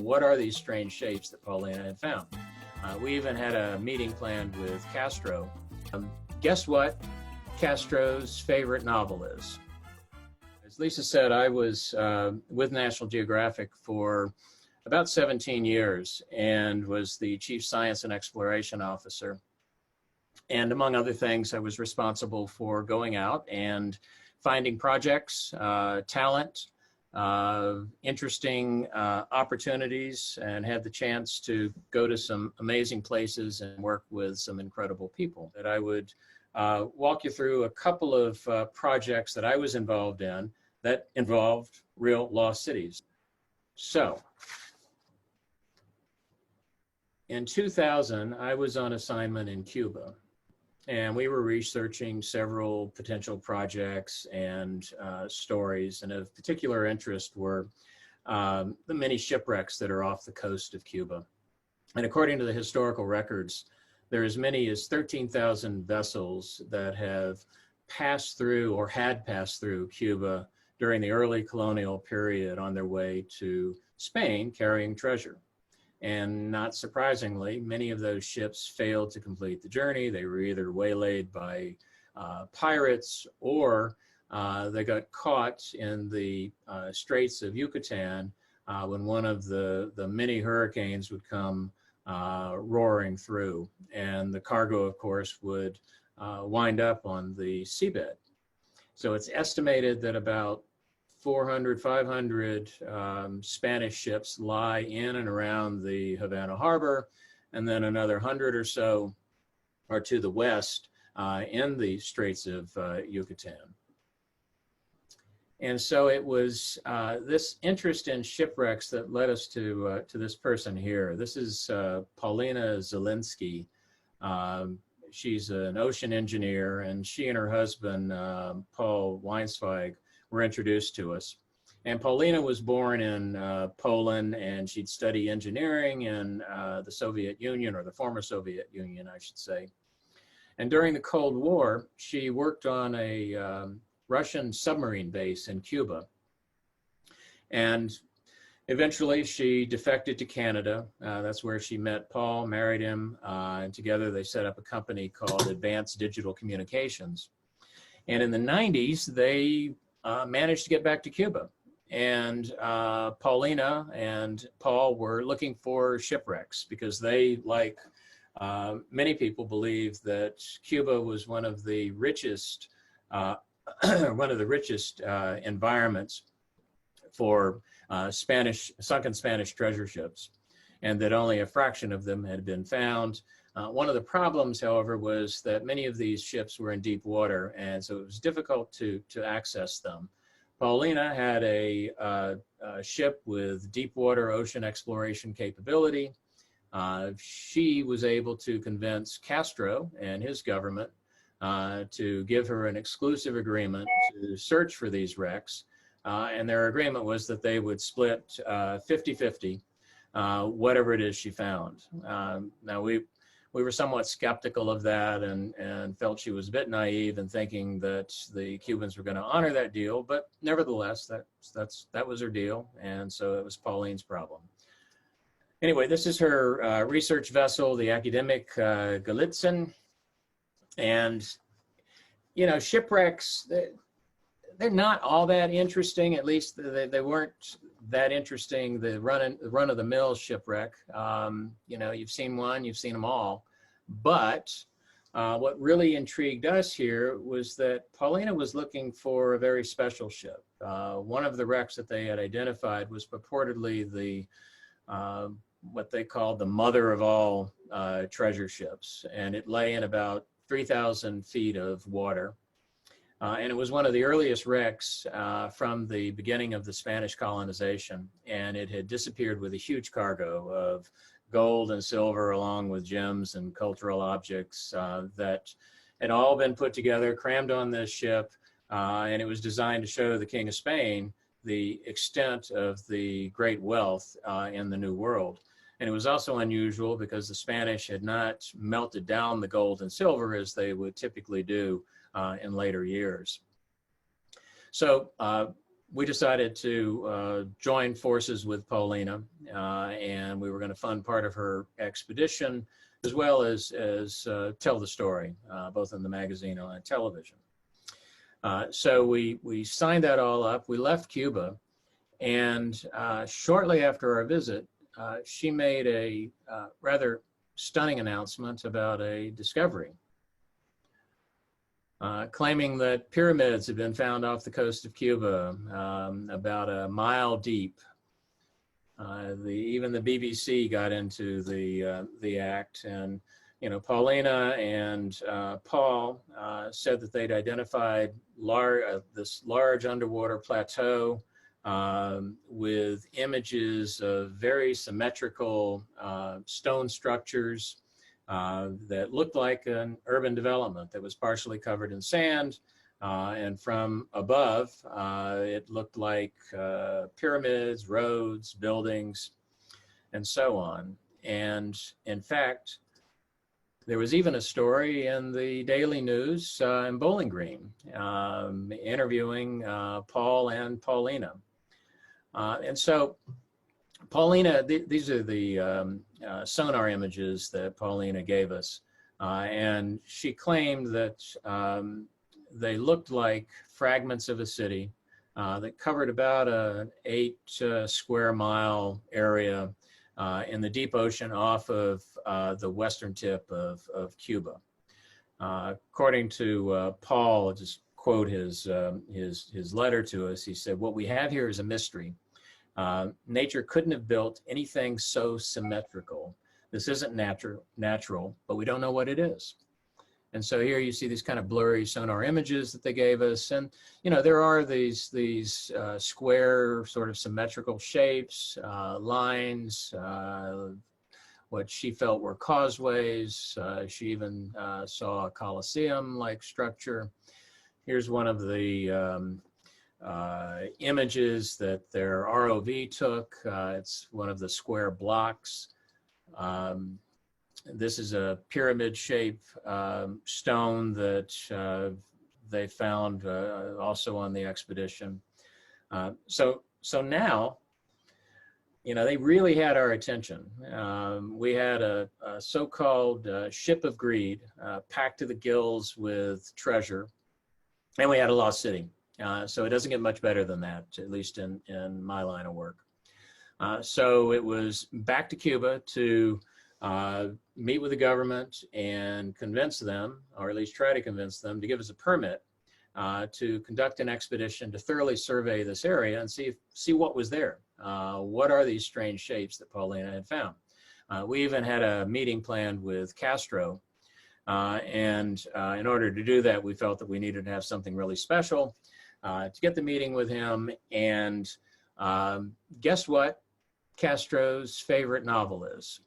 what are these strange shapes that Paulina had found? We even had a meeting planned with Castro. Guess what Castro's favorite novel is? As Lisa said, I was with National Geographic for about 17 years and was the Chief Science and Exploration Officer. And among other things, I was responsible for going out and finding projects, talent, interesting opportunities, and had the chance to go to some amazing places and work with some incredible people. That I would walk you through a couple of projects that I was involved in that involved real lost cities. So, in 2000, I was on assignment in Cuba, and we were researching several potential projects and stories, and of particular interest were the many shipwrecks that are off the coast of Cuba. And according to the historical records, there are as many as 13,000 vessels that have passed through or had passed through Cuba during the early colonial period on their way to Spain carrying treasure. And not surprisingly, many of those ships failed to complete the journey. They were either waylaid by pirates, or they got caught in the Straits of Yucatan when one of the many hurricanes would come roaring through. And the cargo, of course, would wind up on the seabed. So it's estimated that about 400, 500 Spanish ships lie in and around the Havana harbor, and then another 100 or so are to the west in the Straits of Yucatan. And so it was this interest in shipwrecks that led us to this person here. This is Paulina Zielinski. She's an ocean engineer, and she and her husband, Paul Weinsweig, were introduced to us. And Paulina was born in Poland, and she'd study engineering in the Soviet Union, or the former Soviet Union, I should say. And during the Cold War, she worked on a Russian submarine base in Cuba. And eventually she defected to Canada. That's where she met Paul, married him, and together they set up a company called Advanced Digital Communications. And in the 90s, they managed to get back to Cuba. And Paulina and Paul were looking for shipwrecks because they, like many people, believe that Cuba was one of the richest environments for sunken Spanish treasure ships, and that only a fraction of them had been found. One of the problems, however, was that many of these ships were in deep water, and so it was difficult to access them. Paulina had a ship with deep water ocean exploration capability. She was able to convince Castro and his government to give her an exclusive agreement to search for these wrecks. And their agreement was that they would split 50-50, whatever it is she found. Now, we were somewhat skeptical of that and felt she was a bit naive in thinking that the Cubans were going to honor that deal, but nevertheless, that was her deal, and so it was Pauline's problem. Anyway, this is her research vessel, the academic Galitzin. And, you know, shipwrecks, they're not all that interesting. At least they weren't that interesting, the run-of-the-mill shipwreck. You know, you've seen one, you've seen them all. But what really intrigued us here was that Paulina was looking for a very special ship. One of the wrecks that they had identified was purportedly the what they called the mother of all treasure ships, and it lay in about 3,000 feet of water. And it was one of the earliest wrecks from the beginning of the Spanish colonization, and it had disappeared with a huge cargo of gold and silver, along with gems and cultural objects that had all been put together, crammed on this ship, and it was designed to show the King of Spain the extent of the great wealth in the New World. And it was also unusual because the Spanish had not melted down the gold and silver as they would typically do in later years. So we decided to join forces with Paulina, and we were going to fund part of her expedition, as well as tell the story, both in the magazine and on television. So we signed that all up. We left Cuba, and shortly after our visit, she made a rather stunning announcement about a discovery, claiming that pyramids had been found off the coast of Cuba, about a mile deep. Even the BBC got into the act, and Paulina and Paul said that they'd identified this large underwater plateau with images of very symmetrical stone structures that looked like an urban development that was partially covered in sand. And from above, it looked like pyramids, roads, buildings, and so on. And in fact, there was even a story in the Daily News in Bowling Green interviewing Paul and Paulina. And so Paulina, these are the sonar images that Paulina gave us. And she claimed that they looked like fragments of a city that covered about an 8 square mile area in the deep ocean off of the western tip of Cuba. According to Paul, I'll just quote his letter to us. He said, "What we have here is a mystery. Nature couldn't have built anything so symmetrical. This isn't natural, but we don't know what it is." And so here you see these kind of blurry sonar images that they gave us. And, there are these square sort of symmetrical shapes, lines, what she felt were causeways. She even saw a Colosseum-like structure. Here's one of the images that their ROV took. It's one of the square blocks. This is a pyramid-shaped stone that they found also on the expedition. So now, they really had our attention. We had a so-called ship of greed, packed to the gills with treasure, and we had a lost city. So it doesn't get much better than that, at least in my line of work. So it was back to Cuba to meet with the government and convince them, or at least try to convince them, to give us a permit to conduct an expedition to thoroughly survey this area and see what was there. What are these strange shapes that Paulina had found? We even had a meeting planned with Castro, and in order to do that, we felt that we needed to have something really special to get the meeting with him. And guess what Castro's favorite novel is?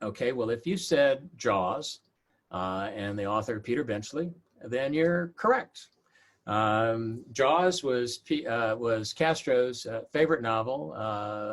Okay, well, if you said Jaws and the author Peter Benchley, then you're correct. Jaws was Castro's favorite novel.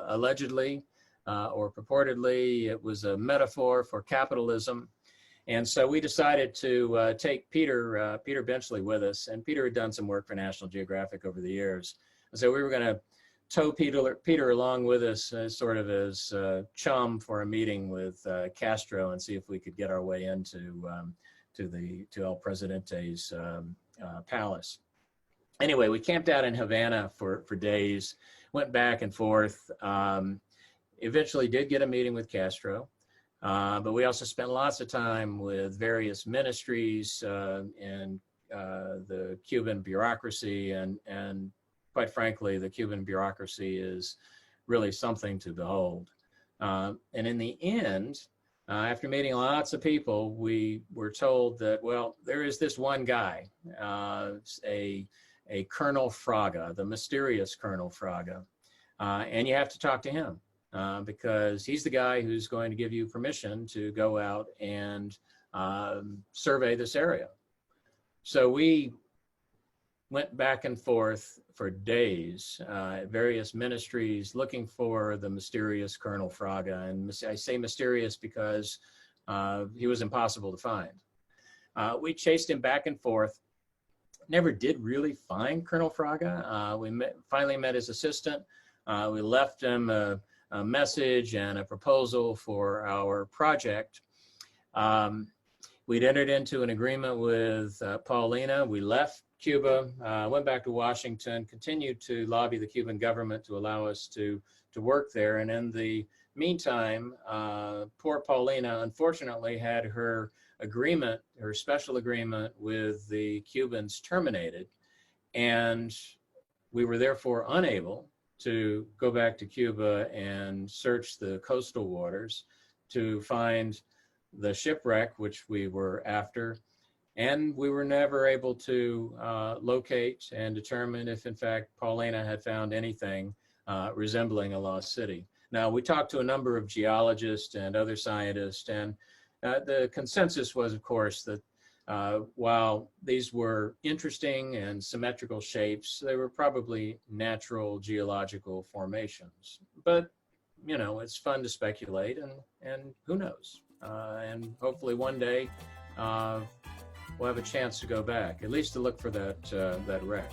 Allegedly or purportedly, it was a metaphor for capitalism. And so we decided to take Peter Benchley with us. And Peter had done some work for National Geographic over the years. And so we were going to tow Peter along with us sort of as chum for a meeting with Castro, and see if we could get our way into to El Presidente's palace. Anyway, we camped out in Havana for days, went back and forth, eventually did get a meeting with Castro, but we also spent lots of time with various ministries and the Cuban bureaucracy, and quite frankly, the Cuban bureaucracy is really something to behold. And in the end, after meeting lots of people, we were told that, well, there is this one guy, a Colonel Fraga, the mysterious Colonel Fraga, and you have to talk to him because he's the guy who's going to give you permission to go out and survey this area. So we went back and forth for days at various ministries looking for the mysterious Colonel Fraga. And I say mysterious because he was impossible to find. We chased him back and forth never did really find Colonel Fraga. We finally met his assistant. We left him a message and a proposal for our project. We'd entered into an agreement with Paulina. We left Cuba, went back to Washington, continued to lobby the Cuban government to allow us to work there. And in the meantime, poor Paulina unfortunately had her agreement, her special agreement with the Cubans terminated. And we were therefore unable to go back to Cuba and search the coastal waters to find the shipwreck, which we were after. And we were never able to locate and determine if, in fact, Paulina had found anything resembling a lost city. Now, we talked to a number of geologists and other scientists, and the consensus was, of course, that while these were interesting and symmetrical shapes, they were probably natural geological formations. But, you know, it's fun to speculate, and who knows? And hopefully one day we'll have a chance to go back, at least to look for that wreck.